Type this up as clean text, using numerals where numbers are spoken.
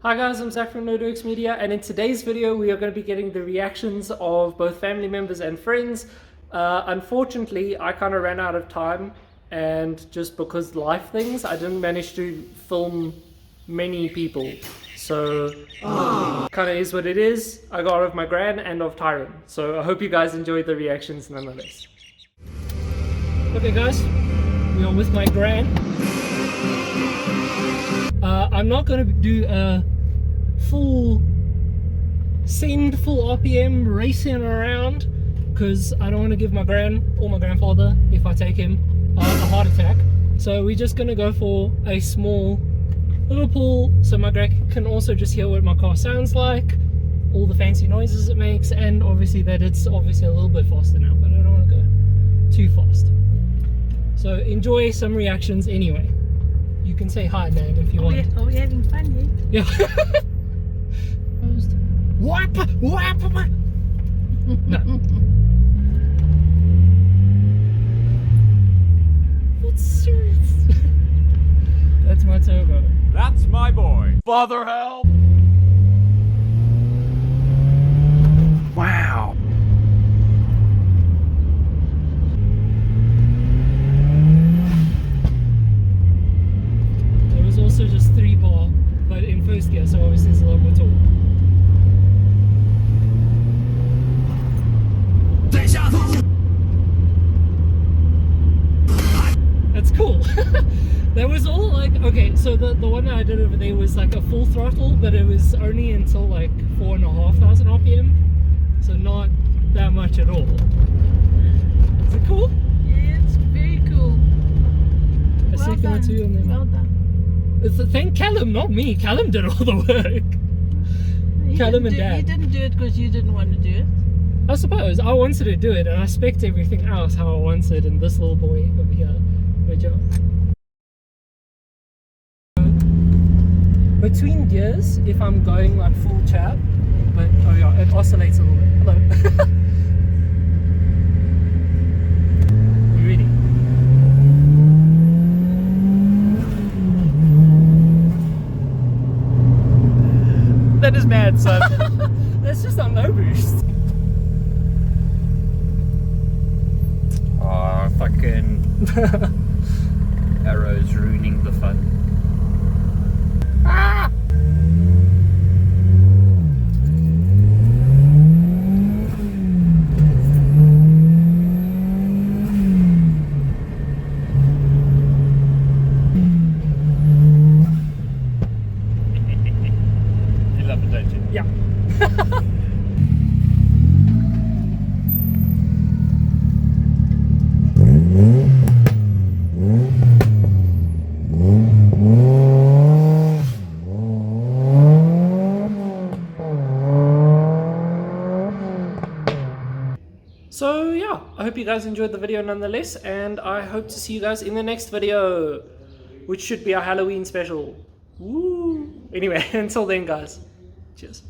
Hi guys, I'm Zach from NerdWorks Media, and in today's video we are going to be getting the reactions of both family members and friends. Unfortunately, I kind of ran out of time, and just because life things, I didn't manage to film many people. So, kind of is what it is. I got of my gran and of Tyron. So I hope you guys enjoyed the reactions nonetheless. Okay guys, we are with my gran. I'm not going to do a full RPM racing around because I don't want to give my gran or my grandfather, if I take him, a heart attack. So we're just going to go for a small little pull so my gran can also just hear what my car sounds like, all the fancy noises it makes, and obviously that it's obviously a little bit faster now, but I don't want to go too fast. So enjoy some reactions anyway. You can say hi, man, if you want. Are we having fun here? Yeah. Wipe! No. It's serious. That's my turbo. That's my boy. Father, help! Wow. It was also just 3-bar, but in first gear, so obviously it's a lot more torque. That's cool. That was all like, okay, so the one that I did over there was like a full throttle, but it was only until like 4,500 RPM, so not that much at all. Is it cool? Yeah, it's very cool. A second or two and then... Well done. It's the thing, Callum, not me. Callum did all the work. Callum and Dad. You didn't do it because you didn't want to do it. I suppose I wanted to do it, and I spec'd everything else how I wanted, and this little boy over here. Good job. Between gears, if I'm going like full chap, but oh yeah, it oscillates a little bit. Hello. You ready? That is mad, son. That's just on low boost. Oh, fucking arrows ruining the fun. Ah! You love it, don't you? Yeah. So yeah, I hope you guys enjoyed the video nonetheless, and I hope to see you guys in the next video, which should be our Halloween special. Woo! Anyway, until then guys, cheers.